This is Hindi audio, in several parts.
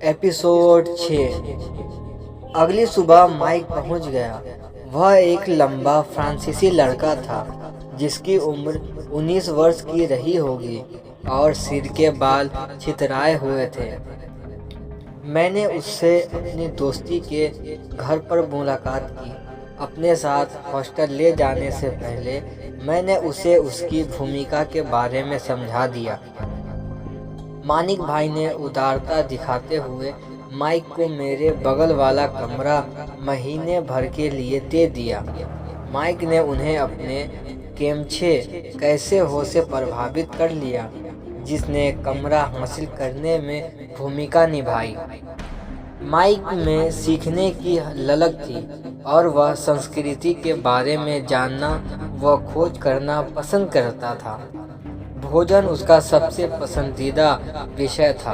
एपिसोड 6। अगली सुबह माइक पहुंच गया। वह एक लंबा फ्रांसीसी लड़का था जिसकी उम्र 19 वर्ष की रही होगी और सिर के बाल छितराए हुए थे। मैंने उससे अपनी दोस्ती के घर पर मुलाकात की। अपने साथ हॉस्टल ले जाने से पहले मैंने उसे उसकी भूमिका के बारे में समझा दिया। मानिक भाई ने उदारता दिखाते हुए माइक को मेरे बगल वाला कमरा महीने भर के लिए दे दिया। माइक ने उन्हें अपने केमछे कैसे हो से प्रभावित कर लिया, जिसने कमरा हासिल करने में भूमिका निभाई। माइक में सीखने की ललक थी और वह संस्कृति के बारे में जानना व खोज करना पसंद करता था। भोजन उसका सबसे पसंदीदा विषय था।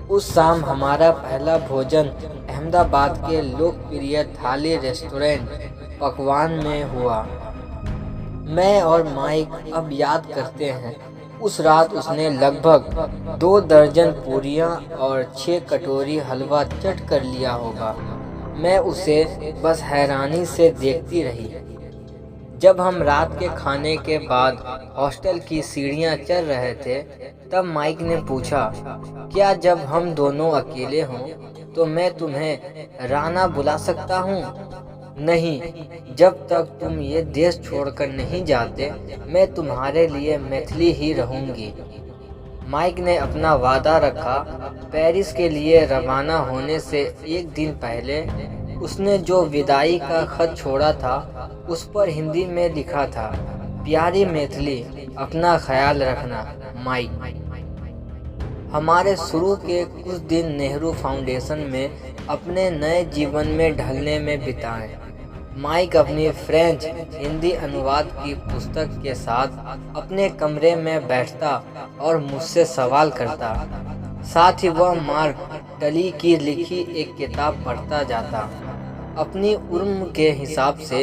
उस शाम हमारा पहला भोजन अहमदाबाद के लोकप्रिय थाली रेस्टोरेंट पकवान में हुआ। मैं और माइक अब याद करते हैं, उस रात उसने लगभग 2 दर्जन पूरियां और 6 कटोरी हलवा चट कर लिया होगा। मैं उसे बस हैरानी से देखती रही। जब हम रात के खाने के बाद हॉस्टल की सीढ़ियां चढ़ रहे थे, तब माइक ने पूछा, क्या जब हम दोनों अकेले हों तो मैं तुम्हें राना बुला सकता हूँ? नहीं, जब तक तुम ये देश छोड़कर नहीं जाते मैं तुम्हारे लिए मैथिली ही रहूंगी। माइक ने अपना वादा रखा। पेरिस के लिए रवाना होने से एक दिन पहले उसने जो विदाई का खत छोड़ा था उस पर हिंदी में लिखा था, प्यारी मैथिली, अपना ख्याल रखना, माइक। हमारे शुरू के कुछ दिन नेहरू फाउंडेशन में अपने नए जीवन में ढलने में बिताए। माइक अपनी फ्रेंच हिंदी अनुवाद की पुस्तक के साथ अपने कमरे में बैठता और मुझसे सवाल करता। साथ ही वह मार्क टली की लिखी एक किताब पढ़ता जाता। अपनी उम्र के हिसाब से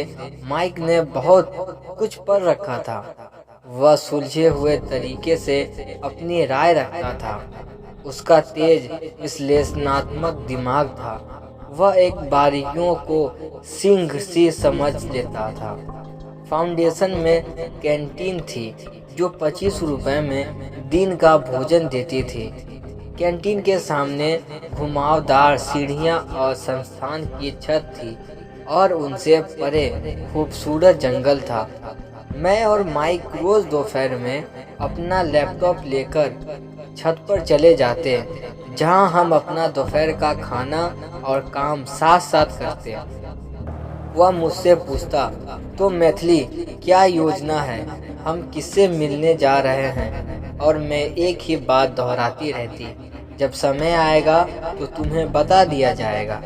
माइक ने बहुत कुछ पढ़ रखा था। वह सुलझे हुए तरीके से अपनी राय रखता था। उसका तेज विश्लेषणात्मक दिमाग था। वह एक बारीकियों को सिंह सी समझ लेता था। फाउंडेशन में कैंटीन थी जो 25 रुपए में दिन का भोजन देती थी। कैंटीन के सामने घुमावदार सीढ़ियां और संस्थान की छत थी और उनसे परे खूबसूरत जंगल था। मैं और माइक रोज दोपहर में अपना लैपटॉप लेकर छत पर चले जाते, जहां हम अपना दोपहर का खाना और काम साथ साथ करते। वह मुझसे पूछता, तो मैथिली क्या योजना है, हम किससे मिलने जा रहे हैं? और मैं एक ही बात दोहराती रहती, जब समय आएगा तो तुम्हें बता दिया जाएगा।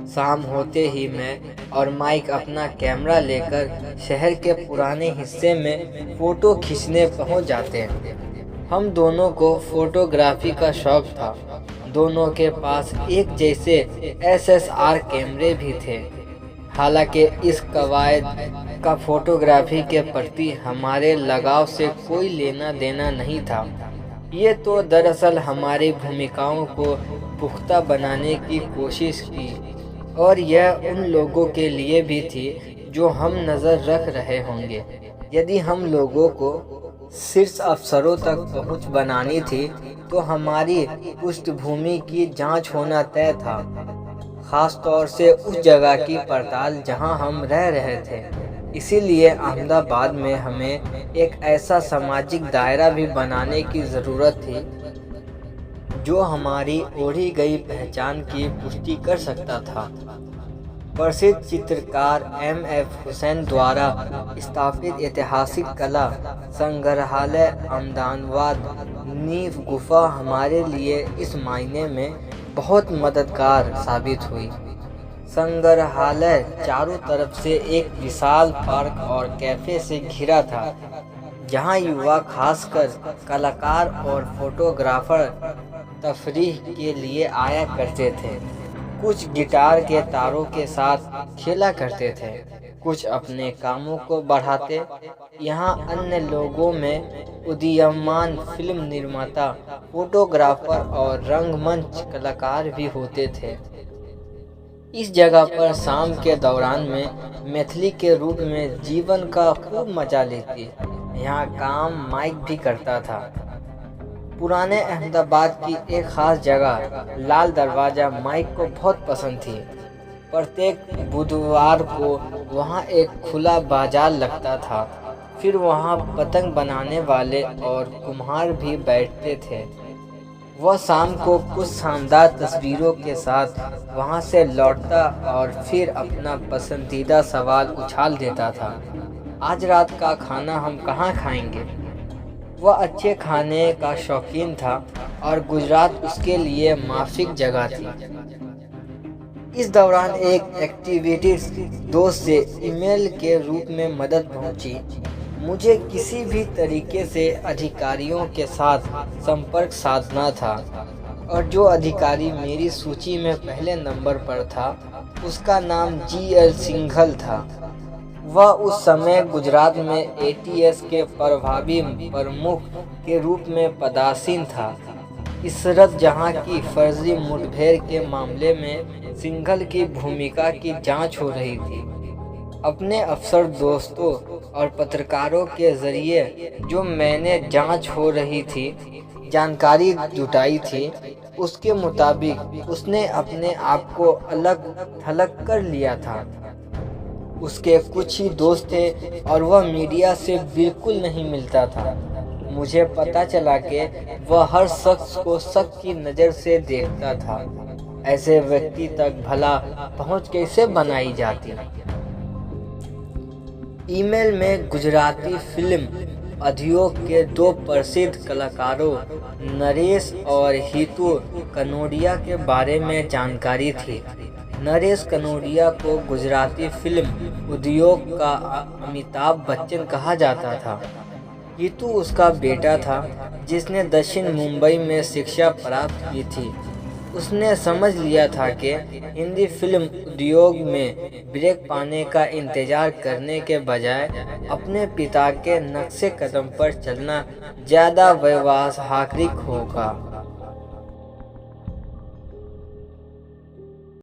शाम होते ही मैं और माइक अपना कैमरा लेकर शहर के पुराने हिस्से में फोटो खींचने पहुंच जाते हैं। हम दोनों को फोटोग्राफी का शौक था। दोनों के पास एक जैसे SSR कैमरे भी थे। हालांकि इस कवायद का फोटोग्राफी के प्रति हमारे लगाव से कोई लेना देना नहीं था। ये तो दरअसल हमारी भूमिकाओं को पुख्ता बनाने की कोशिश की, और यह उन लोगों के लिए भी थी जो हम नज़र रख रहे होंगे। यदि हम लोगों को शीर्ष अफसरों तक पहुंच बनानी थी तो हमारी पृष्ठभूमि की जांच होना तय था, खास तौर से उस जगह की पड़ताल जहां हम रह रहे थे। इसीलिए अहमदाबाद में हमें एक ऐसा सामाजिक दायरा भी बनाने की ज़रूरत थी जो हमारी ओढ़ी गई पहचान की पुष्टि कर सकता था। प्रसिद्ध चित्रकार MF हुसैन द्वारा स्थापित ऐतिहासिक कला संग्रहालय अहमदाबाद नींव गुफा हमारे लिए इस मायने में बहुत मददगार साबित हुई। संग्रहालय चारों तरफ से एक विशाल पार्क और कैफे से घिरा था, जहां युवा, खासकर कलाकार और फोटोग्राफर तफरीह के लिए आया करते थे। कुछ गिटार के तारों के साथ खेला करते थे, कुछ अपने कामों को बढ़ाते। यहाँ अन्य लोगों में उदीयमान फिल्म निर्माता, फोटोग्राफर और रंगमंच कलाकार भी होते थे। इस जगह पर शाम के दौरान में मैथिली के रूप में जीवन का खूब मजा लेती। यहाँ काम माइक भी करता था। पुराने अहमदाबाद की एक खास जगह लाल दरवाजा माइक को बहुत पसंद थी। प्रत्येक बुधवार को वहाँ एक खुला बाजार लगता था। फिर वहाँ पतंग बनाने वाले और कुम्हार भी बैठते थे। वह शाम को कुछ शानदार तस्वीरों के साथ वहाँ से लौटता और फिर अपना पसंदीदा सवाल उछाल देता था, आज रात का खाना हम कहाँ खाएंगे। वह अच्छे खाने का शौकीन था और गुजरात उसके लिए माफिक जगह थी। इस दौरान एक एक्टिविटीज दोस्त से ईमेल के रूप में मदद पहुंची। मुझे किसी भी तरीके से अधिकारियों के साथ संपर्क साधना था और जो अधिकारी मेरी सूची में पहले नंबर पर था उसका नाम GL सिंघल था। वह उस समय गुजरात में ATS के प्रभावी प्रमुख के रूप में पदासीन था। इशरत जहां की फर्जी मुठभेड़ के मामले में सिंघल की भूमिका की जांच हो रही थी। अपने अफसर दोस्तों और पत्रकारों के जरिए जो मैंने जांच हो रही थी जानकारी जुटाई थी, उसके मुताबिक उसने अपने आप को अलग थलग कर लिया था। उसके कुछ ही दोस्त थे और वह मीडिया से बिल्कुल नहीं मिलता था। मुझे पता चला कि वह हर शख्स को शक की नज़र से देखता था। ऐसे व्यक्ति तक भला पहुंच कैसे बनाई जाती। ईमेल में गुजराती फिल्म उद्योग के दो प्रसिद्ध कलाकारों नरेश और हितू कनोडिया के बारे में जानकारी थी। नरेश कनोडिया को गुजराती फिल्म उद्योग का अमिताभ बच्चन कहा जाता था। हितू उसका बेटा था जिसने दक्षिण मुंबई में शिक्षा प्राप्त की थी। उसने समझ लिया था कि हिंदी फिल्म उद्योग में ब्रेक पाने का इंतजार करने के बजाय अपने पिता के नक्शे कदम पर चलना ज़्यादा व्यावहारिक होगा।